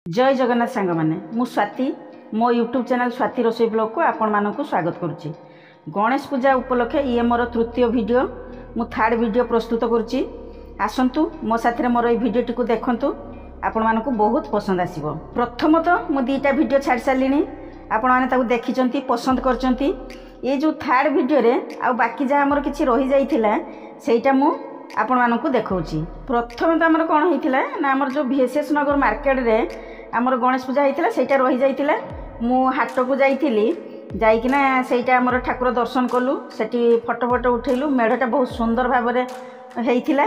जय जगन्नाथ सांग मैंने मु स्वाति मो यूट्यूब चैनल स्वाति रोसई ब्लॉग को आपण मानक स्वागत करुच्ची। गणेश पूजा उपलक्षे ये मोर तृतीय वीडियो मु थर्ड वीडियो प्रस्तुत करुच्ची। आसंतु मो साथरे मोर ये वीडियोटी को देखंतु आपण मानक बहुत पसंद आसीबो। प्रथमतः मु दुईटा वीडियो छाड़ सारिलिनी आपण माने ताकू देखिचंती पसंद करचंती। ये जो थर्ड वीडियो रे आ बाकी जहाँ आमर किछि रही जाइथिला सेटा मु आपण मानक देखौची। प्रथम तो आमर कोन होइथिला ना आमर जो VSS नगर मार्केट रे आमर गणेश पूजा होइथिला सेटा रही जाइथिला। मु हाट को जाइथिली जाइकिना सेटा आमर ठाकुर दर्शन कलु सेठी फोटो फोटो उठेलु। मेढ़टा बहुत सुंदर भाव में होइथिला।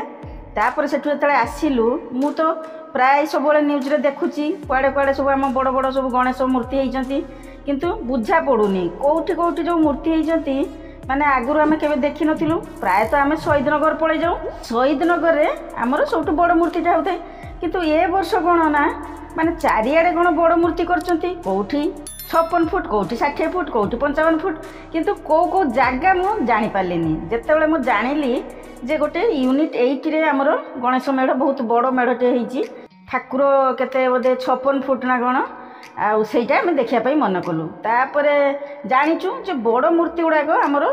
तापर सेठु जेतले आसिलु मु तो प्राय सब न्यूज रे देखुची कुआडे कुआडे सब आम बड़ बड़ सब गणेश मूर्ति होइचंती किंतु बुझा पड़ुनी कोठी कोठी जो मूर्ति होइचंती माने आगुरु आमे केबे देखि नथिलु। प्राय तो आमे शहीद नगर पळे जाऊ। शहीद नगर रे हमर सबटु बड़ मूर्तिटा होते किंतु ए वर्ष कोन ना माने चारियाडे कोन बड़ मूर्ति करचंती कोठी 56 फुट कोठी 60 फुट कोठी 55 फुट किंतु को जागा मु जानि पालिनी। जेतेबेले मु जानिली जे गोटे यूनिट 8 रे हमर गणेश मेढ़ बहुत बड़ मेढ़टे होईची। ठाकुर केते बोधे 56 फुट ना कोन आउ सेटा हम देखिया मन कलु। तापरे जानिचु जे बड़ मूर्ति गुड़ाक आमर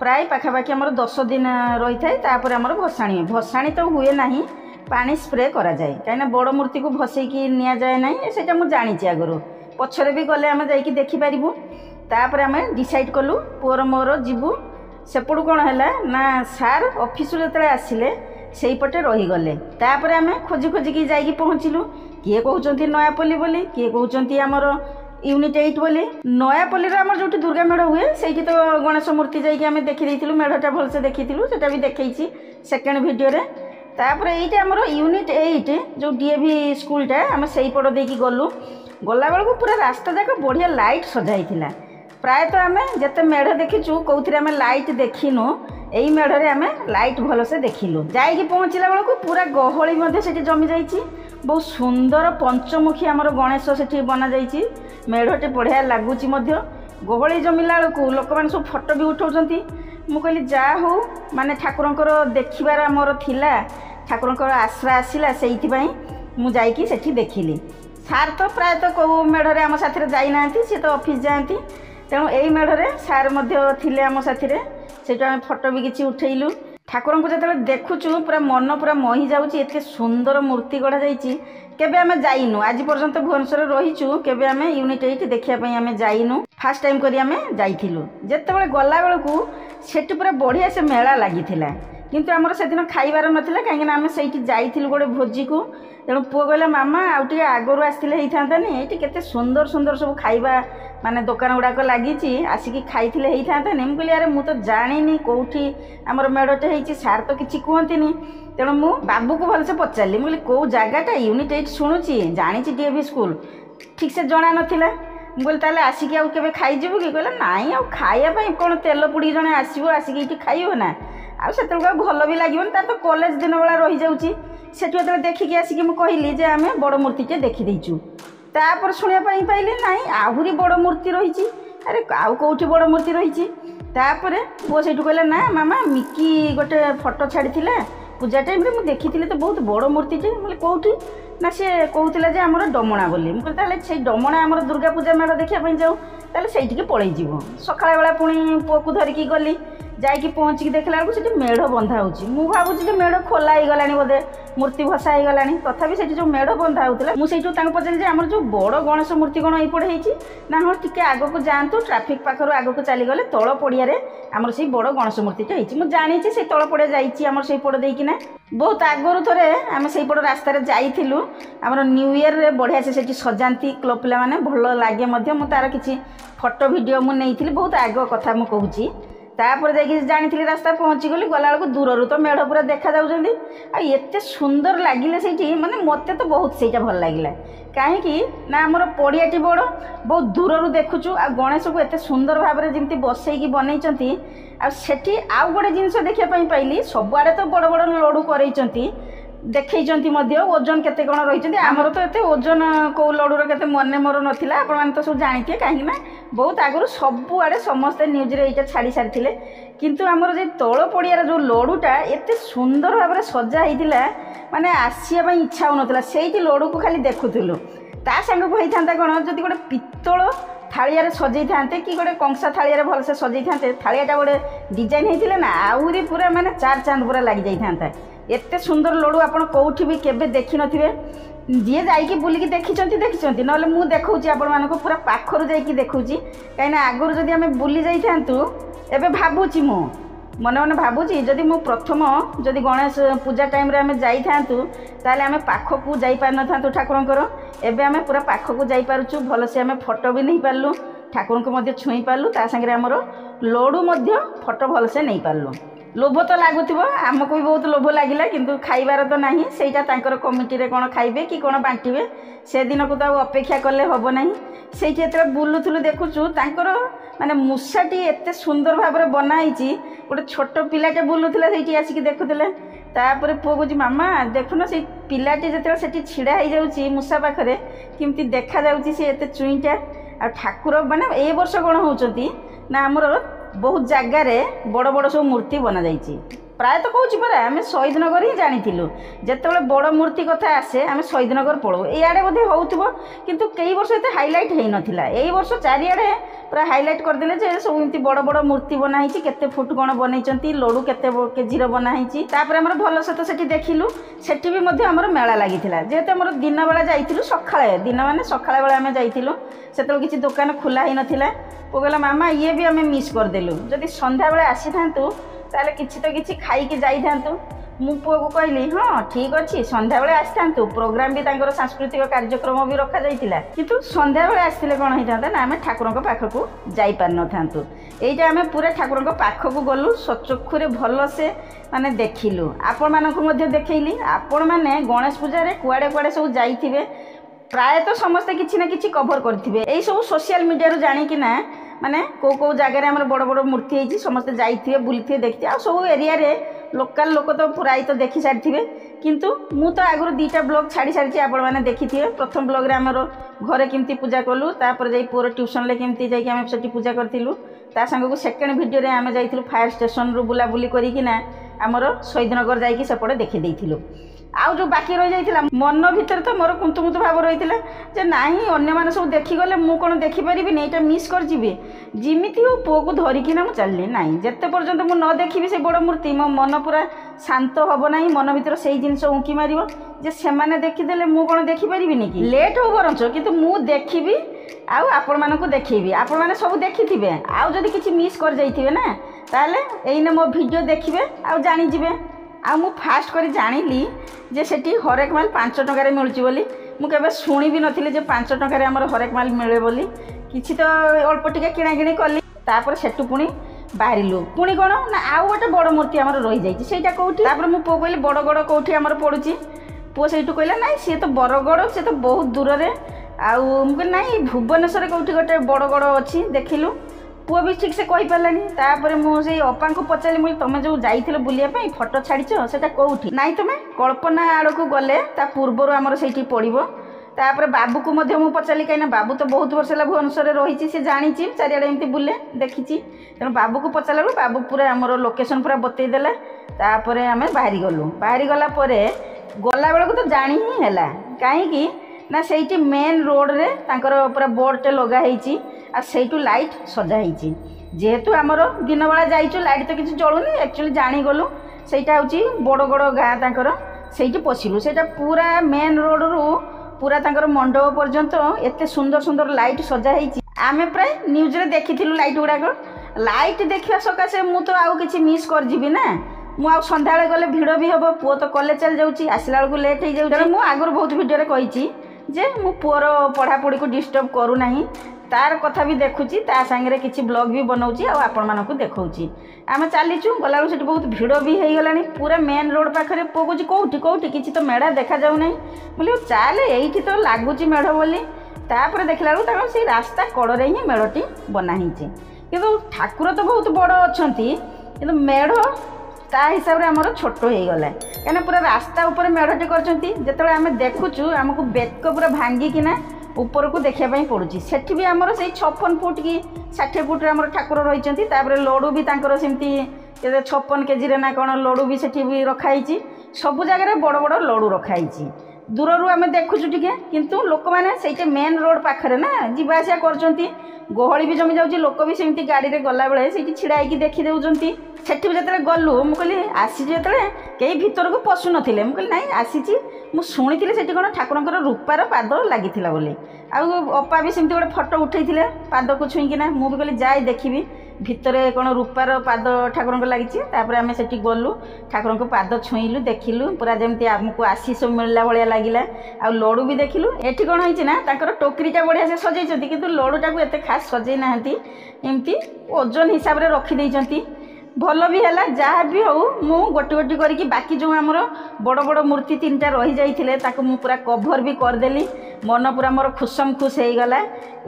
प्राय पाखापाखि आमर 10 दिन रही थाए। तापर आमर भसाणी भसाणी तो हुए नाही पानी स्प्रे करा जाए कहीं बड़ मूर्ति को भसैकी निया जाए नहीं सेटा मु जानिची आगरो पछरे भी गले आमे जाइकी देखि पारिबु। तापर आमे डिसाइड कलु पुअर मोर जीवु सेपड़ू कौन है ना सार ऑफिस जो आसिले से पटे रही गले। तापर आमे खोजी खोजिकी जाइकी पहुँचलु। किए कहउचंती नयापल्ली बोली किए कहउचंती आमर यूनिट 8 बोली। नयापल्ली रे आमर जोटी दुर्गा मेढ़ हुए सेठी तो गणेश मूर्ति जाइकी आमे देखि देइथिलु। मेढ़टा भलसे देखिथिलु सेटा भी देखैछि सेकेंड वीडियो रे। तापर एइटा आमर यूनिट 8 जो DAV स्कूलटा आमे सेई पड़ देकी गलु। गला बेलू पूरा रास्ता जाक बढ़िया लाइट सजाइथिला। प्राय तो आमे जते मेढ़ देखिचु कौथिरे आमे लाइट देखिनु एई मेढ़रे आमे लाइट भलसे देखिलु। जाइकी पहुँचला बेलू पूरा गहली मध्ये सेठी जमी जाइछि। बहुत सुंदर पंचमुखी आमर गणेश सेठी बना जाइछि। मेढ़टे बढ़िया लागुछि मध्य गहली जमिला बेलू लोक माने सब फोटो भी उठाउछंती। मु कहली जा हो माने ठाकुरंकर देखिबार आमर थिला ठाकुरंकर आश्रा आसिला सेइथिबाई मु जाइकी सेठी देखिली। सार तो प्राय तो कौ मेढ़रे आम साथी जाई नांती सी तो ऑफिस जाती तेणु यही मेढ़रे सार मध्य थिले आम साथी से फोटो भी किसी उठेलु। ठाकुर को जो देखुचु पूरा मन पूरा मोहि जाउची। एते सुंदर मूर्ति गढ़ा जाइछि। केबे आमे जाइनु आज पर्यंत भुवनेश्वर रहीचु केबे आमे यूनिट 8 देखिया पई आमे जाइनु। फास्ट टाइम करी आमे जाइथिलु। जेतेबेले गला बेलकू सेठी पूरा बढ़िया से मेला लागिथिला किंतु आमर से दिन खाइबार नथिला कहीं आमे सेठी जाइथिलु गोटे भोजी को। तेणु पुओ कहला मामा आउटे आगरु आसथिले हेइथांतानी एठी केते सुंदर सुंदर सब खाइबा माने दुकान गुड़ाक लागिछि आसिकी खाइथिले हेइथांतानी। मु कहली अरे मु तो जानिनी कोठी आमर मेढ़टे हेइछि सार तो किछि कहंतिनी। तेणु मु बाबू को भलसे पचारली। मु कहली को जगाटा यूनिट 8 शुणुछि जानिछि DAV स्कूल ठीक से जणा नथिला। मु कहली ताले आसिकी आउ केबे खाइ जिवु कि कहला नाई आउ खाइया पई कोन तेल पुड़ी जणे आसीबो आसिकी इठी खाइयो ना आ सेतल भल भी लगे तार तो कॉलेज दिन बेला रही जाऊँगी। सेठू जो देखिकी आसिकी मु कहली जे आमे बड़ मूर्तिटे देखीदेचु। तापर शुणा पाइली नाई आहरी बड़ मूर्ति रही। अरे आउ कौटी बड़ मूर्ति रही। तापर पुओ सेठू कहला ना मामा मिकी गोटे फोटो छाड़ी पूजा टाइम रे मु देखी तो बहुत बड़ मूर्तिटे। मतलब कौटी ना सी कहूला जे आमर डमणा बोली। मुझे ताले से डमणा आमर दुर्गा पूजा मेढ़ देखा जाऊ ताले सेठिके पळेई जीवो। सकाळ बेला पुणी पुओ को धरिकी गली जाइकी पहुँचिकी देखला बेलू सेठी मेढ़ बंधा होची। मु भाबुची जे मेढ़ खोला ही गलानी बोधे मूर्ति भसा ही गलानी तथापि सेठी जो मेढ़ बंधा होतला मु सेठू तांको पचारि जे हमर जो बड़ गणेश मूर्ति कोन एई पड़े हेची ना हम टिके आगो को जानतु ट्रैफिक पाखरु आगो को चली गले तळ पड़िया रे हमर सेई बड़ गणेश मूर्तिटा हेची। मु जानिची से तळ पड़िया जाइची हमर सेई पड़ देई किना बहुत आगरु थरे आमे सेई पड़ रास्ता रे जाइथिलु। हमर न्यू ईयर रे बढ़िया से सेठी सजांती क्लब पिला माने भल लागे मध्य मु तार किछि फोटो वीडियो मु नेइथिली बहुत आगो कथा मु कहूची। तापर जाइए जानी रास्ता पहुँची गली गला बेलू दूर तो मेढ़ पूरा देखा जाऊँगी आते सुंदर लगिले से माने मत तो बहुत से भल लगे कहीं ना आमर पड़ियाटी बड़ बहुत दूर देखुचु आ गणेश को एत सुंदर भाव में जमी बसईकी बनई आठी आउ गोटे जिनस देखापी पाइली सबुआड़े तो बड़ बड़ लडू करई देखई ओजन केते कौन रही। आमर तो एत ओजन कौ लडूर के मन मोर नाला आप तो सब जानी कहीं बहुत आगु सबुआड़े समस्ते न्यूज रे ये छाड़ी सारी किंतु आमर जो तल पड़ियार जो लडूटा एत सुंदर भाव में सजा होता माने आसिया इच्छा हो नाला से लडू को खाली देखुलु। ता सांग को होता कौन जदि गोटे पित्तल थालिया सजई था कि गोटे कंसा थालिया भलसे सजई था थालियाटा गोटे डिजाइन होता ना आहरी पूरा माने चार चांद पूरा लग जाता एते सुंदर लड्डू आप कौटी भी केवे देखी नथिबे जी जाइकी बुलिकी देखी ना मु देखौची आपण मानको पूरा पाखरु जाइकी देखौची कहीं आगुरी जदि आम बुली जाइथांतु एबे भाबुची मु मन मन भाबुची जदि मु प्रथम जदि गणेश पूजा टाइम रे आम जाइथांतु ताले आम पाखकु जाई पार नथांतु ठाकुरंकर एबे आम पूरा पाखकु जाई पारुछु भलसे आम फोटो भी नहीं पारलु ठाकुर को मध्य छुई पारलु ता संगे हमर लड्डू मध्य फोटो भलसे नहीं पारलु लोभ तो लगुव आमको भी बहुत लोभ लगे किंतु खाइबार तो नहीं सेटा तांकर कमिटी रे कौन खाइबे कि कौन बांटिबे से दिन को तो अपेक्षा कले हम ना से बुलूलु देखुचु तांकर माने मूषाटी एत सुंदर भाव में बनाई गोटे छोट पिलाटे बुलूला से आसिक देखुले तापर पुओ कह मामा देखुन से पिलाटी जो छिड़ा हो जाऊँगी मूषा पाखे केमती देखा जाऊँगी सी एत चुईटा आ ठाकुर माने ए वर्ष कौन होती ना आमर बहुत जगार बड़ बड़ सब मूर्ति बना जाइए प्राय तो कौच परा आम शहीद नगर ही जानी जिते बड़ मूर्ति कथा आसे आम शहीद नगर पड़ो याडे बोधे हो किंतु कई वर्ष ये हाइलाइट हो नाला यही वर्ष चारिआडे पूरा हाइलाइट करदे जे सब एमती बड़ बड़ मूर्ति बनाई केते फुट कौन बनई लड्डू केते केजीर बनाई तापर आम भल से तो से देखिलु सेठी भी आमर मेला लगी जेहेतु आम दिन बेला जाइलु सकाଳେ दिन माने सकाଳେ बेला आम जाइलु से किसी दुकान खोला ही नाला पो कहला मामा ये भी आम मिस करदेलु जदि संध्या बेले आसी थांतु ताले किछि तो किछि खाइकी जाई थांतु मु पुओ को कहली हाँ ठीक अच्छे संध्या बेले आसतु प्रोग्राम भी तांकर सांस्कृतिक कार्यक्रम भी रखा जाइतिला किंतु संध्या बेले आसतिले कोन होइथांता ना आमे ठाकुरक पाखकु जाई पार न थांतु एइटा आमे पूरा ठाकुरक पाखकु गलु सचक्षुरे भल से माने देखिलु आपण मानकु मध्ये देखैली आपण माने गणेश पूजा रे कुआडे कुआडे सब जाइथिबे प्राय तो समस्ते किछि ना किछि कवर करथिबे एई सब सोशल मीडिया रु जानि कि ना माने को जगह आम बड़ बड़ मूर्ति होती समस्ते जाइए बुली देखते आ सब एरिया रे लोकल लोक तो प्राय तो देखी सारी किंतु मु तो आगुरी दुईटा ब्लॉग छाड़ी सारी आपण मैंने देखी थे प्रथम ब्लॉग रे आमर घरे केमती पूजा कलु तापर जाई पुअर ट्यूशन ले केमती जाई आम सेठी पूजा करथिलु ता संग को सेकेंड वीडियो रे आम जाइथिलु फायर स्टेशन रु बुलाबुली करिकिना आमर शहीदनगर जाइकी सेपटे देखी देइथिलु आउ जो बाकी रही जाइथिला मन भीतर तो मोर कुंतुमुतु भाव रही जे नाही अन्य माने सब देखी गले मु कोन देखि परिबि नै एटा मिस कर जिबे जिमिति हो पो को धरिकी ना मु चलली नाही जत्ते पर्यंत मु न देखिबि से बड़ मूर्ति मो मन पूरा शांत हबो नाही मन भीतर सेही जिंस उंकी मारिबो जे से माने देखि देले मु कोन देखि परिबिनी कि लेट हो बरंच किंतु मु देखिबि आउ आपण मानकु देखिबि आपण माने सब देखिथिबे आउ जदि किछि मिस कर जाइथिबे ना ताले एइने मो वीडियो देखिबे आउ जानि जिबे आ मु फास्ट करी जानिली जे सेठी हरेक माल 5 टंका मिलुची बोली मु केबे शुणी भी नथिले जे 5 टंका हमर हरेक माल मिले बोली किछि तो अल्प टिके किणा किणी कली तापर सेठु पुणी बाहरिलु पुणी कोन ना आउ गोटे बड़ मूर्ति हमर रही जाइछि सेटा कोठी तापर मु पो कहली बड़गड़ कोठी हमर पडुची पो सेठु कहला नाही से तो बरगड़ से तो बहुत दूर रे आउ मु कहली नाही भुवनेश्वर कोठी गोटे बड़गड़ अछि देखिलु पुओ भी ठीक से कही पारानी तापर मुझे अप्पा को पचारि मुझे तुम जो जाइल बुलापी फटो छाड़च से कौटी नाई तुम कल्पना आड़ को गले पूर्वर आमर से पड़ो तापर बाबू को मु पचारि कहीं बाबू तो बहुत वर्ष है भुवनेश्वर रही से जानी चारिआडे एमती बुले देखी तेणु बाबू को पचारा बाबू पूरा आमर लोकेशन पूरा बतईदेला तापर आम बाहरी गलु बाहरी गला गला बेलू तो जानी ही है कहीं ना से मेन रोड रे तांकर पूरा बोर्डटे लगाई आ सेठू लाइट सजाई जेहेतु आमर दिन बेला जाइचु लाइट तो किसी जलुनी एक्चुअली जानी गलु सेटा हूँ बड़गड़ गाँ तांकर सेठी पशिलु सेटा पूरा मेन रोड रु पूरा तांकर मंडप पर्यंत एते सुंदर सुंदर लाइट सजाई आमे प्राय न्यूज रे देखिथिलु लाइट गुड़ाक लाइट देखा सकाशे मु तो आउ किछि मिस कर जीवी ना मु आ संध्या गले भिड़ भी हम पुओ तो कॉलेज चल जाऊँगी आसला बेलू लेट हो जाऊँ तेणु मुझे आगुरी बहुत भिडियो कही जे मु पुअर पढ़ापढ़ी को डिस्टर्ब करूना तार कथा भी देखुची ता संगे किसी ब्लॉग भी बनाऊँगी आपण मानक देखौची आम चलीचु गला से बहुत भिड़ भी हो गलानी पूरा मेन रोड पाखे पुओ कौच कौटी कौटी किसी तो मेढ़ा देखा जाऊ ना बोले चाल ये तो लगुच मेढ़ बोली तापर देखला बेलू से रास्ता कड़े ही मेढ़टी बनाई किंतु ठाकुर तो बहुत बड़ अच्छा कि मेढ़ ता हिसाब से आमर छोट हो गला कहीं पूरा रास्ता उपर मेढ़टी कर आम देखुचु आमको बेक पूरा भांगिकिना ऊपर को देखापी पड़ुची सेठी भी आमर से 56 फुट कि 60 फुट आमर ठाकुर रही लड्डू भी सेमती 56 केजी ना कौन लड्डू भी सेठी भी रखाई सब जगह बड़ बड़ लड्डू रखाई दूररू आम देखुचु टिके किंतु लोक मैंने से मेन रोड पाखे ना जावासिया कर गहली भी जमी जाऊँगी लोक भी सेमती गाड़ी में गला बेले से छिड़ा होगी देखी देउछंती सेठी जो गलु मुझे आसी जो कई भीतर को पशु नथिले मुझे ना आसी शुणी से कौन ठाकुर रूपार पाद लगी अपा भी सेमती गोटे फटो उठे पाद को छुईकिना मुझे कहली जाए देखी भितर कौन रूपार पाद ठाकुर लगी आम से गलु ठाकुर को पाद छुईलु देखिलु पूरा जमी आमको आशीष मिलला भाया लगे आ लड़ू भी देखिलु एटी कौन है टोकरीटा बढ़िया से सजाई कि लड़ूटा को एत खास सजई ना एमती ओजन हिसाब से रखिदे भल भी है जहाँ भी हो मु गोटी गोटी करके बाकी जो आमर बड़ बड़ मूर्ति 3टा रही जाते मु पूरा कभर भी करदेली मन पूरा मोर खुशम खुश हो गला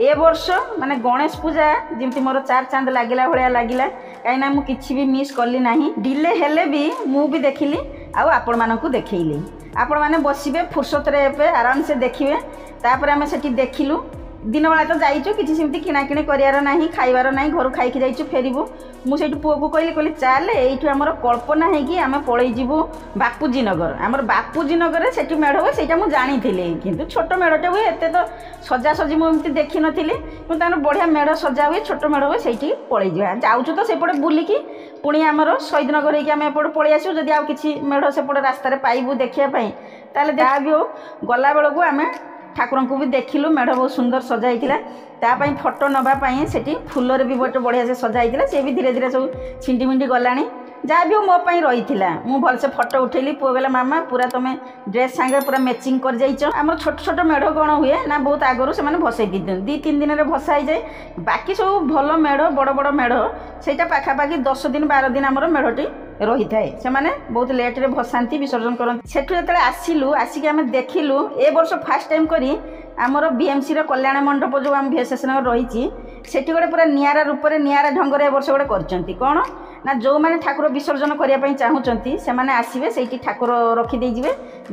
ए वर्ष माने गणेश पूजा जमी मोर 4 चांद लगिला भाया लगिला कहीं मु किछि भी मिस कली नहीं डिले हेले भी मु भी देखिली आउ आपण मानकु देखैली आपण माने बसिबे फुर्सत रे आराम से देखिबे तापर आमे सेठी देखिलु दिन बेला तो जाइचु किसी सेमती किणाकिणी करार ना खाइबार ना घर खाइकी जाइचु फेरबू मुझे पुओ को कहली चल ये आमर कल्पना है आम पलैबू बापूजी नगर आमर बापूजी नगर से मेढ़ हुए से जानी कि छोट मेढ़टे हुए एत तो सजासजी मुझे देखी नी बढ़िया मेढ़ सजा हुए छोट मेढ़ हुए से पलि जाऊँ तो सेपटे बुलिकी पुणी आमर शहीद नगर होगी एपटे पलि आसू जदि आउ कि मेढ़ सेपटे रास्तार पाइबू देखापी ताले जहाँ भी हो गला बेलू आम ठाकुर को भी देखिलु मेढ़ बहुत सुंदर सजाई तापाई फोटो नवापाई से फूलर भी गोटे बढ़िया से सजाई सी भी धीरे धीरे सब छिंडी मिंडी गलानी जहाँ भी मो रही मु भलसे फोटो उठेली पुओ गला मामा पूरा तुम ड्रेस सांगे पूरा मैचिंग कर जाइछ आम छोट छोट मेढ़ कौन हुए ना बहुत आगु से भसई दी 2-3 दिन में भसा जाए बाकी सब भल मेढ़ बड़ बड़ मेढ़ से पाखापाखि 10 दिन 12 दिन आमर मेढ़टी रही थाए से माने बहुत लेट रे भसांती विसर्जन करती सेठू जो आसिलु आसिक आम देखिलु ए वर्ष फास्ट टाइम करी आमर बीएमसी कल्याण मंडप जो आम VSS नगर रही सेठी गोटे पूरा नियारा रूप में नियारा ढंग से ए वर्ष गोटे करचंती कौन ना जो मैंने ठाकुर विसर्जन करने चाहूँगी से मैंने आसवे से ठाकुर रखिदे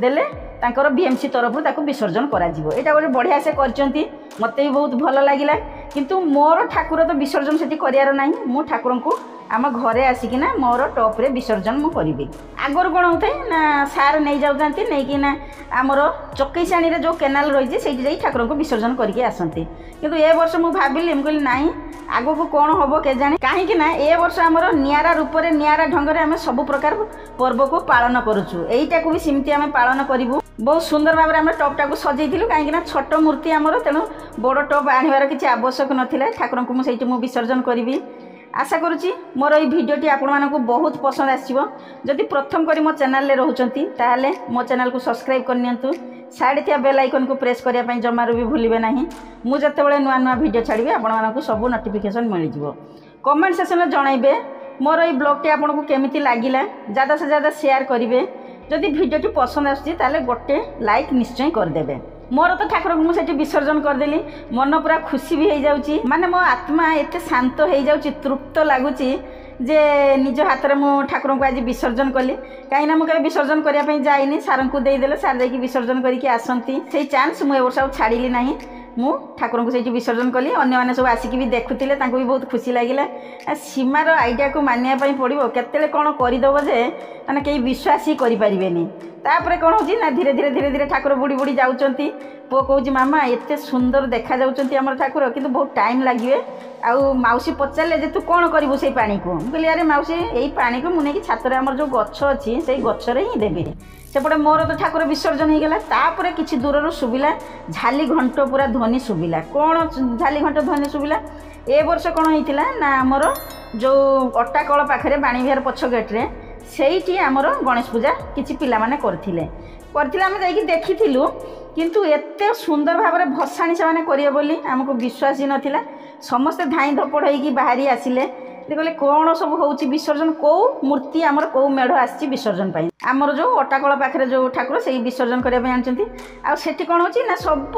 देले तांकर बीएमसी तरफ ताको विसर्जन करा जीवो एटा गोटे बढ़िया से करचंती मते भी बहुत भल लागिला किंतु मोर ठाकुर तो विसर्जन सेठी करियार नाही मु ठाकुर को आम घरे आसिकिना मोर टॉप रे विसर्जन मु करिबे आगर कोन होते ना सार नहीं जाउतांती नहीं कि ना आमर चकईसाणी रे जो केनाल रही से ठाकुर को विसर्जन करके आसंती किंतु ए वर्ष मु भाबिली हम कहली नाही आगो को कौन हम के जाने कहीं ना ए वर्ष आमर नियारा रूप में नियारा ढंग से आम सब प्रकार पर्व को पालन करुचु एईटा को भी सेमती आम पालन करूँ बहुत सुंदर भाव में आम टॉपटा को सजाइलु कहीं छोट मूर्ति आमर तेणु बड़ टॉप आनिबार किसी आवश्यक नथिला ठाकुर को मुझे विसर्जन करी आशा करुच्ची मोर ये भिडियोटी आपण मानक बहुत पसंद आसो जदि प्रथम करी मो चैनल रोचंती ताहले मो चैनल को सब्सक्राइब करनियंतु साइड थिया बेल आइकन को प्रेस करिया पई जमारू भी भूलिबे नाही मु जतेबेले नुआ नुआ भिडियो छाड़िबे आपण मानक सब नोटिफिकेशन मिल जिवो कमेंट सेक्शन में जनइबे मोर ये ब्लॉगटी आपको केमिति लागिला ज़्यादा से ज़्यादा शेयर करेंगे जदि भिडियोटी पसंद आसुची ताले गोटे लाइक निश्चय करदेवे मोर तो ठाकुर को मुझे विसर्जन करदेली मन पूरा खुशी भी हो जाऊँगी माने मो आत्मा एत शांत हो जाऊँगी तृप्त लगुच जे निज हाथ में मु ठाकुर को आज विसर्जन कली कहीं मुझे विसर्जन करने जाइनी सार को देदेले सार जाकि विसर्जन करके आसती से चान्स मुझे वर्ष आ छाड़ी ना मु ठाकुर को सही विसर्जन कली अन्य मैंने सब आसिक भी देखुले भी बहुत खुशी लगे सीमार आइडिया को मानिया पड़ो केते कौन करदेव जे मैंने कहीं विश्वास ही करें तापर कौन हो ना धीरे धीरे धीरे धीरे ठाकुर बुड़ी बुड़ी जाऊँगी पुओ कहूँ मामा एत सुंदर देखा जाम ठाकुर किंतु बहुत टाइम लगे आउ माउसी पचारे जे तू कौन करू से पानी को कहली अरे माउसी यही पानी को मुझे छातर आम जो गछ अच्छी से गचर ही देवी सेपटे मोर तो ठाकुर विसर्जन हो गला तापर किछि दूर शुभिला झाली घंट पूरा ध्वनि शुभिला कौन झाली घंट ध्वनि शुभिला ए वर्ष कौन होता ना आमर जो अट्टा कल पाखे बाणी विहार पछ गेट्रे से आमर गणेश पूजा किछि पिला माने करथिले आम जाइए देखी किंतु एते सुंदर भाव में भसाणी से करेंगे बोली आमको विश्वास ही नाला समस्ते धाई धपड़ होगी बाहरी आसिले कहले कौन सब हो विसर्जन कौ मूर्ति आमर कौ मेढ़ आसी विसर्जन पाई आमर जो अटाकल पाखे जो ठाकुर से विसर्जन करने आनी आठी कौन हो ना सब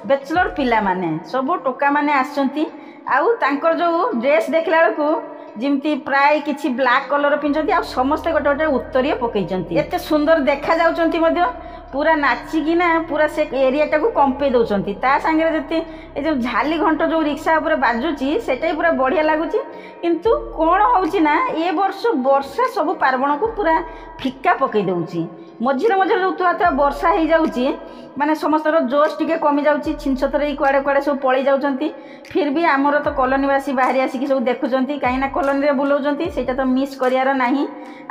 बैचलर पिला माने सब टोका मैंने आसती आउ तांकर जो ड्रेस देखला बेलू जमती प्राय किसी ब्लैक कलर पिंधती आ समस्ते गोटे गोटे उत्तरीय पकईचंती एते सुंदर देखा जाउचंती मध्य पूरा नाचिकिना पूरा से एरियाटा को कंपे दौरान ता सागर जति जो झाली घंट जो रिक्शा उपर बाजुची सेटा पूरा बढ़िया लगुच किंतु कौन होना ये वर्ष वर्षा सब पार्वण को पूरा फिका पकई दौची मझिरे मझिरे जो तुआ तुआ वर्षा हो जाऊँगी माने समस्त जोश टिके कमी जाऊँगी छिंछतर कुआड़े कुआड़े सब पलि जाऊँच फिर भी आमर तो कॉलोनीवासी बाहरी आसिक सब देखुं कहीं कॉलोनी में बुलाऊँ से तो मिस करार ना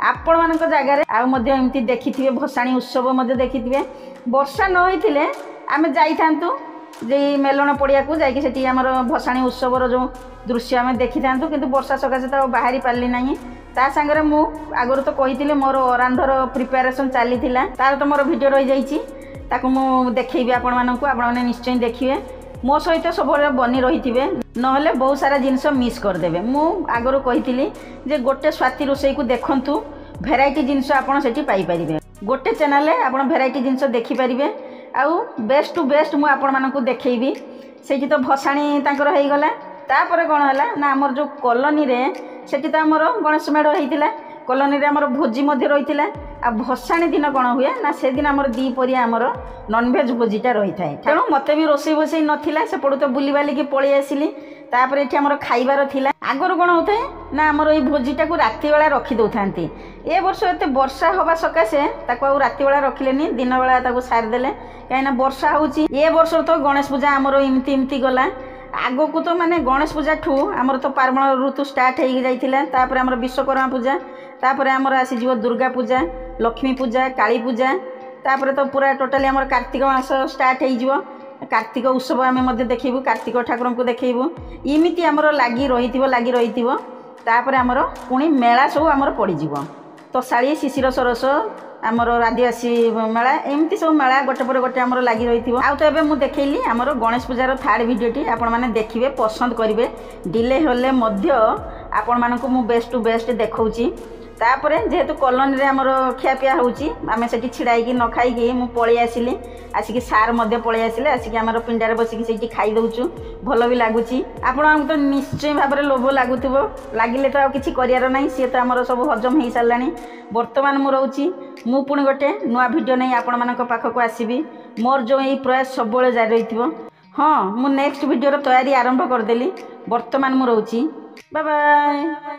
आपण मान जगार आमती देखि भसाणी उत्सव देखि वर्षा न होते आम जाइथांतु जे मेलन पड़िया को जाकि सेठी आमर भसाणी उत्सवर जो दृश्य आम देखी था किंतु वर्षा सकाशे तो बाहरी पार्ली ना ता सांगरे मु आगुरी तो कही मोर अरांधर प्रिपेरेसन चली तार तो मोर भिडियो रही जाइए ताकू मु देखी आपण मानक आपण मैंने निश्चय देखिए मो सहित सब बनी रही थे नहले बहुत सारा जिनस मिस करदे मु आगुरी कही जे गोटे स्वाति रोषे को देखु भेराइटी जिनस आपड़ से पाइपर गोटे चैनल आप भेराइटी जिनस देखिपारे आउ बेस्ट टू बेस्ट मु आपण मानक देखी से तो भसाणी तांकर हो गला तापर कौन है ना आमर जो कॉलोनी रे सेठी तो आमर गणेश मेढ़ होता कॉलोनी रे आमर भोजी रही है आ भसाणी दिन कौन हुए ना से दिन आमर दीपरिया आमर नॉनवेज भोजीटा रही है तेणु मत भी रोसई बोसई नाला से पड़ू तो बुली बालिकी पलि आसिली तापर ये आमर खाइबार थिला आगर कौन होता है ना आमर ये भोजीटा को राति बेला रखी दौथा ए वर्ष एत वर्षा हवा सकाशे राति बेला रखिले दिन बेला सारिदेले कहीं वर्षा होची ए वर्ष तो गणेश पूजा आमर इमती गला आग को तो माने गणेश पूजा ठू आमर तो पार्वण ऋतु स्टार्ट हो जाता आमर विश्वकर्मा पूजा तापर आमर आसीज दुर्गा पूजा लक्ष्मी पूजा काली पूजा तापर तो पूरा टोटाली आमर कार्तिक मास स्टार्ट हो कार्तिक उत्सव आम देखू कार्तिक ठाकुर को देखू इमिती आमर लगी रही तापर आमर पुणी मेला सब आमर पड़ज तो शाड़ी शिशिर सरस आमर आदिवासी मेला एमती सब मेला गोटे पर गोटे आमर लगी रही आउ तो एबे मु देखैली आमर गणेश पूजार थर्ड वीडियोटी आपण माने देखिबे पसंद करिवे डिले होले मध्य आपण मानकु मु बेस्ट टू बेस्ट देखौची तापर जेहेतु कॉलोनी रे आमर खियापिया होची आमे सेठी छिड़ाई न खाई मु पळि आसिली आसिक सार मध्य पळि आसिले आसिक आमर पिंडारे बसिक सेठी खाई दउचु भल भी लागुची आपण तो निश्चय भाव में लोभ लगुव लगिले तो किसी करियार नाही सी तो आमर सब हजम हो सारानी बर्तमान मु रोची मु पुणी गोटे नुआ भिडियो नहीं आपण मानक पाखक आसीबी मोर जो यही प्रयास सब जारी रही हाँ मु नेक्स्ट भिडियोर तैयारी आरंभ करदेली बर्तमान मु रोची बाय बाय।